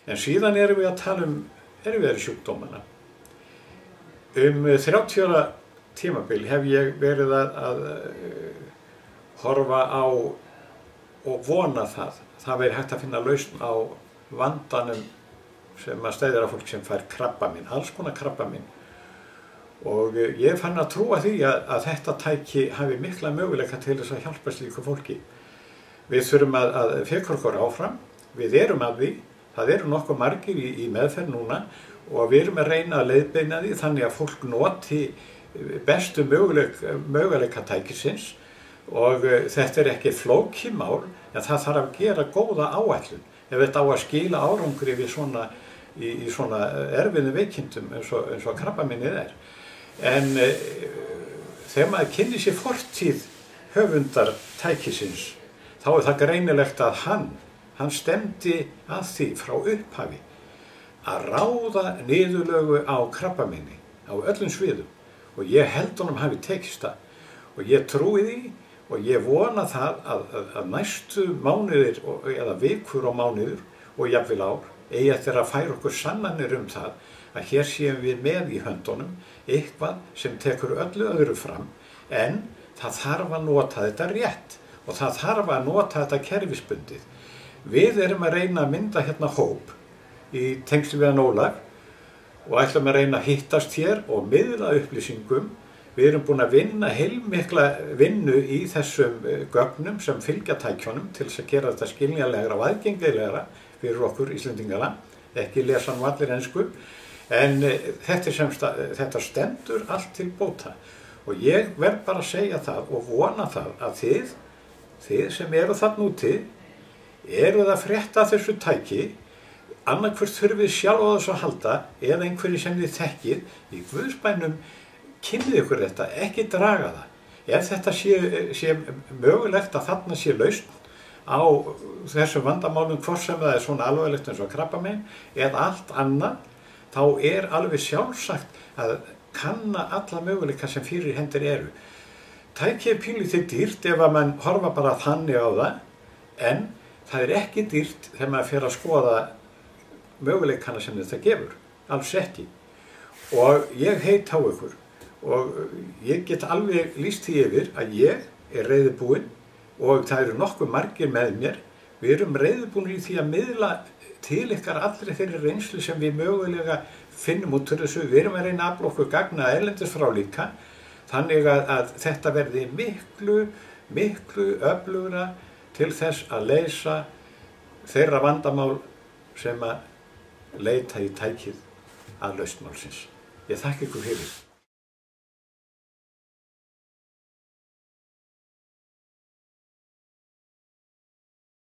En síðan erum við að tala erfðasjúkdómana. 30 ára tímabil hef ég verið að horfa á og vona það væri hægt að finna lausn á vandanum sem að steðjar að fólk sem fær krabbamein, alls konar krabbamein. Og ég fann að trúa því að þetta tæki hafi mikla möguleika til þess að hjálpa slíku fólki. Við þurfum að fikra okkur áfram, við erum að því, það eru nokkuð margir í meðferð núna og við erum að reyna að leiðbeina því þannig að fólk noti bestu möguleika tækisins og þetta er ekki flókið mál en það þarf að gera góða áætlun ef þetta á að skila árangri við í svona erfiðum veikindum eins og krabbameinið er. En þegar maður kynnir sér fortíð höfundar tækisins þá er það greinilegt að hann stefndi að því frá upphafi að ráða niðurlögu á krabbameini á öllum sviðum og ég held honum hafi tekist það og ég trúi því og ég vona það að næstu mánuðir eða vikur og mánuður og jafnvel ár eigi eftir að færa okkur sannanir það að hér séum við með í höndunum eitthvað sem tekur öllu öðru fram en það þarf að nota þetta rétt og það þarf að nota þetta kerfisbundið. Við erum að reyna að mynda hérna hóp í tengslum við Ólaf og ætlum að reyna að hittast hér og miðla upplýsingum. Við erum búin að vinna heilmikla vinnu í þessum gögnum sem fylgja tækjunum til þess að gera þetta skiljanlegra og aðgengilegra fyrir okkur Íslendingana, ekki lesa nú allir ensku, en þetta stendur allt til bóta og ég verð bara að segja það og vona það að þið sem eru þarna úti eruð að frétta þessu tæki, annarkvort þurfið sjálf á þessu að halda eða einhverju sem þið þekkið í Guðsbænum kynnið ykkur þetta, ekki draga það. Ef þetta sé mögulegt að þarna sé lausn á þessum vandamálum hvort sem það er svona alvarlegt eins og krabbamein eða allt annað, þá er alveg sjálfsagt að kanna alla möguleika sem fyrir hendur eru. Tækið er pínlítið dýrt ef að mann horfa bara þannig á það, en það er ekki dýrt þegar maður fer að skoða möguleikana sem þetta gefur, alls ekki. Og ég heit á ykkur og ég get alveg lýst því yfir að ég er reiðubúinn og það eru nokkuð margir með mér. Við erum reiðubúnir í því að miðla til ykkar allri þeirri reynslu sem við mögulega finnum út úr þessu. Við erum að reyna að afla okkur gagna erlendis frá líka, þannig að þetta verði miklu öflugra til þess að leysa þeirra vandamál sem að leita í tækið að lausn málsins. Ég þakka ykkur fyrir.